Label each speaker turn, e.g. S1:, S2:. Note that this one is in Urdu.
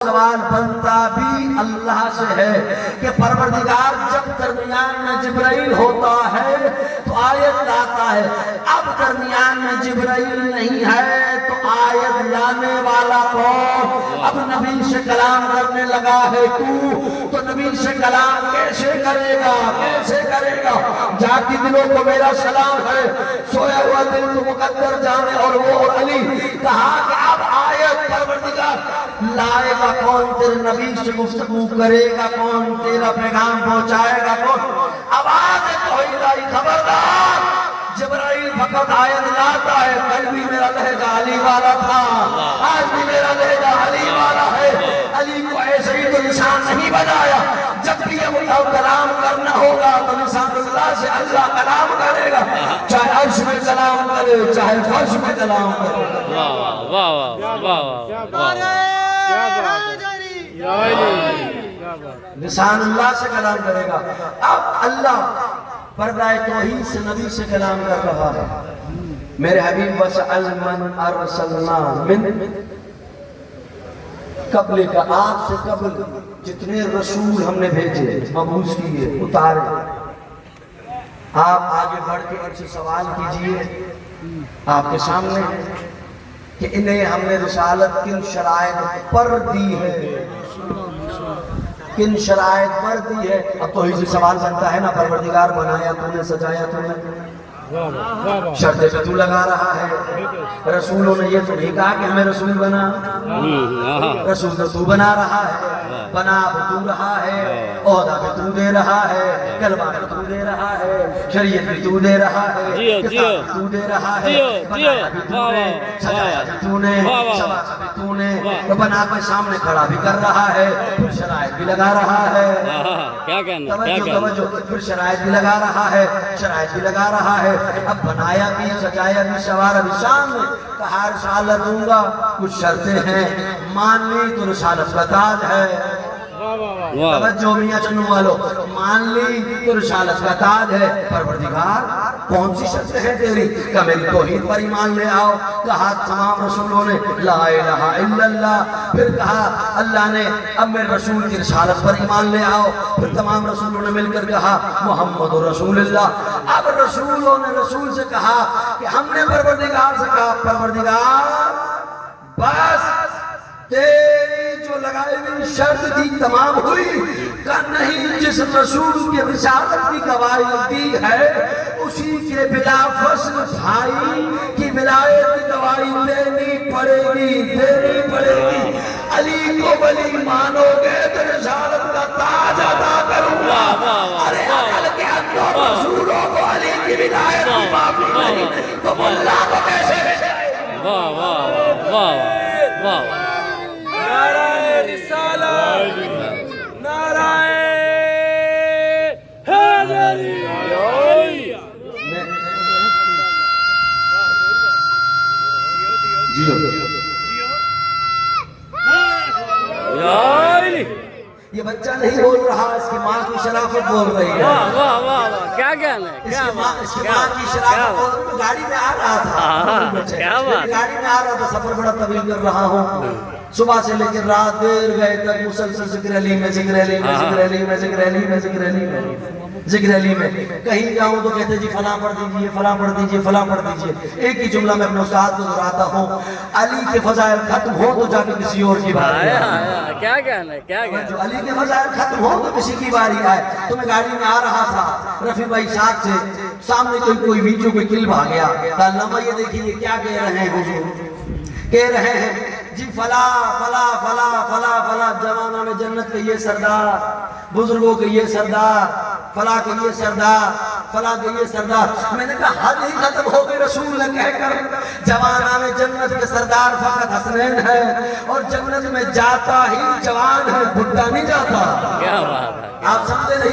S1: سوال بنتا بھی اللہ سے ہے کہ پروردگار جب درمیان میں جبرائیل ہوتا ہے تو آیت لاتا ہے، اب درمیان میں جبرائیل نہیں ہے تو آیت لانے والا کون؟ اب نبی سے کلام کرنے لگا ہے تو نبی سے کلام کیسے کرے گا؟ کیسے کرے گا؟ جاگتی دلوں کو میرا سلام ہے، سویا ہوا دل تو مقدر جانے اور وہ اور علی کہا کہ اب آیت پروردگار لائے گا کون؟ تیرے نبی سے گفتگو کرے گا کون؟ تیرا پیغام پہنچائے گا کون؟ آواز توحید آئی، خبردار جبرائیل فقط آیت لاتا ہے، کل بھی میرا لہجہ علی والا تھا، آج بھی میرا لہجہ علی والا ہے۔ علی کو ایسے ہی تو نشان نہیں بنایا، جب بھی یہ کلام کرنا ہوگا تو نشان اللہ سے اللہ کلام کرے گا، چاہے عرش میں کلام کرے چاہے فرش میں کلام کرے۔
S2: واہ واہ واہ واہ،
S1: نشان اللہ سے کلام کرے گا۔ اب اللہ پردہ توحید سے نبی سے کلام کر رہا ہے۔ میرے حبیب وَسَأَلْ مَنْ أَرْسَلْنَا مِنْ قبل کا، آپ سے قبل جتنے رسول ہم نے بھیجے، مبعوث کیے، اتارے، آپ آگے بڑھ کے ان سے سوال کیجئے، آپ کے سامنے کہ انہیں ہم نے رسالت کن شرائط پر دی ہے، کن شرائط پر دی ہے۔ اب تو ہی سوال بنتا ہے نا، پروردگار بنایا تو نے، سجایا تو نے، شرطیں پہ تو لگا رہا ہے۔ رسولوں نے یہ تو نہیں کہا کہ ہمیں رسول بنا، رسول تو تو بنا رہا ہے، بنا بھی تو رہا ہے، عہدہ بھی تو دے رہا ہے، کلمہ بھی تو دے رہا ہے، شریعت بھی تو دے رہا ہے، کتاب بھی تو دے رہا ہے، بنایا بھی تو نے، سجایا بھی تو نے، سواسا بھی تو نے، بنا کے سامنے کھڑا بھی کر رہا ہے، پھر شرائط بھی لگا رہا ہے۔
S2: کیا کہنا، کیا کہنا،
S1: توجہ، پھر شرائط بھی لگا رہا ہے، شرائط بھی لگا رہا ہے۔ اب بنایا بھی، سجایا بھی، سوارا بھی، سامنے کہا رسالت دوں گا، کچھ شرطیں ہیں، مان لی تو رسالت کا تاج ہے۔ توجہ میاں چنو والو، مان لی تو رسالت کا تاج ہے۔ پروردگار کون سی شرطیں ہیں تیری؟ کہ میری توحید پر ایمان لے آؤ۔ کہا تمام رسولوں نے لا الہ الا اللہ، پھر کہا اللہ نے اب میرے رسول کی رسالت پر ایمان لے آؤ، پھر تمام رسولوں نے مل کر کہا محمد رسول اللہ۔ اب رسولوں نے رسول سے کہا کہ ہم نے پروردگار سے کہا پروردگار بس تیری جو لگائی ہوئی شرط تھی تمام ہوئی؟ کہ نہیں، جس رسول کی رسالت کی گواہی دی ہے اسی کے بلا فصل بھائی کی ولایت کی گواہی دینی پڑے گی، دینی پڑے گی۔ علی کو ولی مانو گے تو رسالت کا تاج ادا کروں گا۔ ارے عقل کے اندر رسولوں کو علی کی ولایت کی معافی نہیں تو اللہ کو کیسے بچائے؟
S2: واہ واہ واہ واہ،
S3: نعرہ رسالت، نعرہ حیدری۔
S1: یہ بچہ نہیں بول رہا، اس کی ماں کی شرافت بول رہی ہے۔
S2: واہ واہ واہ، کیا کہنا ہے،
S1: اس
S2: کیا
S1: کی ماں
S2: بات،
S1: کی شرافت بول رہی ہے۔ گاڑی میں آ رہا تھا،
S2: کیا بات،
S1: گاڑی میں آ رہا تھا، سفر بڑا طویل کر رہا ہوں، صبح سے لے کر رات دیر گئے تک مسلسل ذکر علی میں، ذکر علی میں، ذکر علی میں، ذکر علی میں، ذکر علی میں، ذکر علی میں۔ کہیں جاؤں تو کہتے جی فلاں پڑھ دیجئے، فلاں پڑھ دیجئے، فلاں پڑھ دیجئے۔ ایک ہی جملہ میں اپنے استاد کو دہراتا ہوں، علی کے فضائل ختم ہو تو جا کے کسی اور کی باری آئے۔
S2: کیا کہنا ہے، کیا کہنا،
S1: جو علی کے فضائل ختم ہو تو کسی کی باری آئے۔ تو میں گاڑی میں آ رہا تھا، رفیع بھائی ساتھ سے، سامنے کوئی ویڈیو کوئی کلپ آ گیا، علامہ یہ دیکھیے کیا کہہ رہے ہیں حضور، کہہ رہے ہیں جی فلا فلا فلا فلا فلا جوانوں میں جنت کے یہ سردار، بزرگوں کے یہ سردار، فلا کے یہ سردار، فلا کے یہ سردار۔ میں نے کہا حد ہی ختم ہو گئی رسول نے کہہ کر، جوانوں میں جنت کے سردار فقط حسنین ہے، اور جنت میں جاتا ہی جوان ہے، بھٹا نہیں جاتا۔
S2: کیا بات ہے،
S1: آپ سمجھے نہیں؟